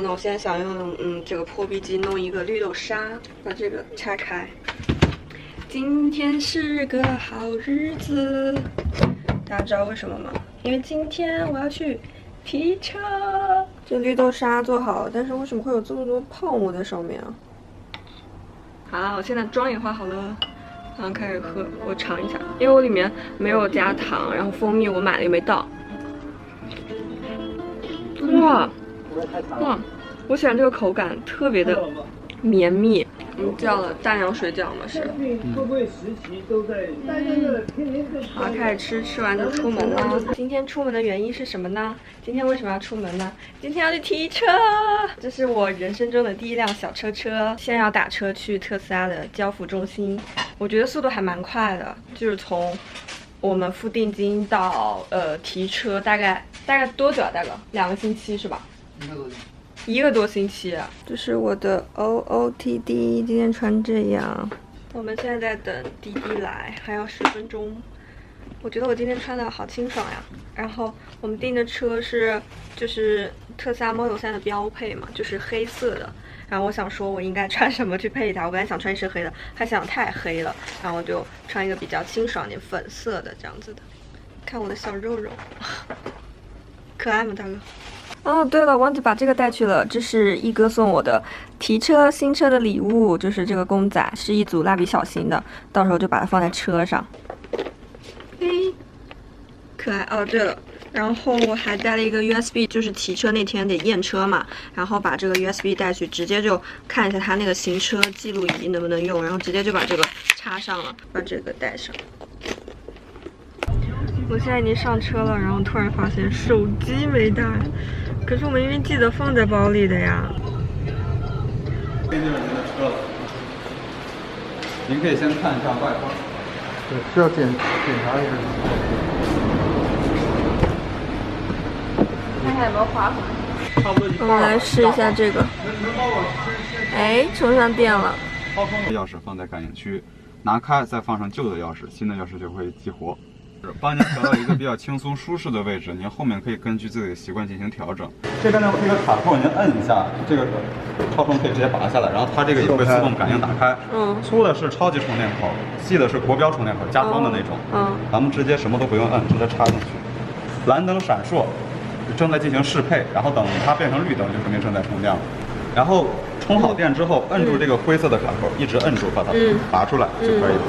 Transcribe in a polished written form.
呢，我现在想用这个破壁机弄一个绿豆沙，把这个拆开。今天是个好日子，大家知道为什么吗？因为今天我要去皮车。这绿豆沙做好了，但是为什么会有这么多泡沫在上面啊？好，我现在妆也化好了，然后开始喝。我尝一下，因为我里面没有加糖，然后蜂蜜我买了也没倒。哇，我喜欢这个口感，特别的绵密。叫了大娘水饺嘛是。好，开始吃，吃完就出门了。今天出门的原因是什么呢？今天为什么要出门呢？今天要去提车，这是我人生中的第一辆小车。现在要打车去特斯拉的交付中心，我觉得速度还蛮快的，就是从我们付定金到提车大概多久啊？大哥，2个星期是吧？1个多星期啊。这是我的 OOTD， 今天穿这样。我们现在在等滴滴来，还要10分钟。我觉得我今天穿的好清爽呀。然后我们订的车是就是特斯拉 Model 3的标配嘛，就是黑色的。然后我想说我应该穿什么去配它，我本来想穿一身黑的，还想太黑了，然后我就穿一个比较清爽点粉色的这样子的。看我的小肉肉，可爱吗大哥？哦，对了，忘记把这个带去了。这是一哥送我的新车的礼物，就是这个公仔，是一组蜡笔小新的，到时候就把它放在车上。嘿，可爱哦。对了，然后我还带了一个 USB， 就是提车那天得验车嘛，然后把这个 USB 带去，直接就看一下它那个行车记录仪能不能用，然后直接就把这个插上了，把这个带上。我现在已经上车了，然后突然发现手机没带，可是我们明明记得放在包里的呀。这就是您的车了，您可以先看一下外观。对，需要检查一下。看看有没有划痕。差不多一半。我们来试一下这个。哎，充上电了。钥匙放在感应区，拿开再放上旧的钥匙，新的钥匙就会激活。帮您调到一个比较轻松舒适的位置，您后面可以根据自己的习惯进行调整。这边呢，这个卡扣您摁一下，这个超充可以直接拔下来，然后它这个也会自动感应打开。粗的是超级充电口，细的是国标充电口，加装的那种。咱们直接什么都不用摁，直接插进去。蓝灯闪烁，正在进行适配，然后等它变成绿灯，就说明正在充电了。然后充好电之后，摁住这个灰色的卡扣，一直摁住，把它拔出来就可以了。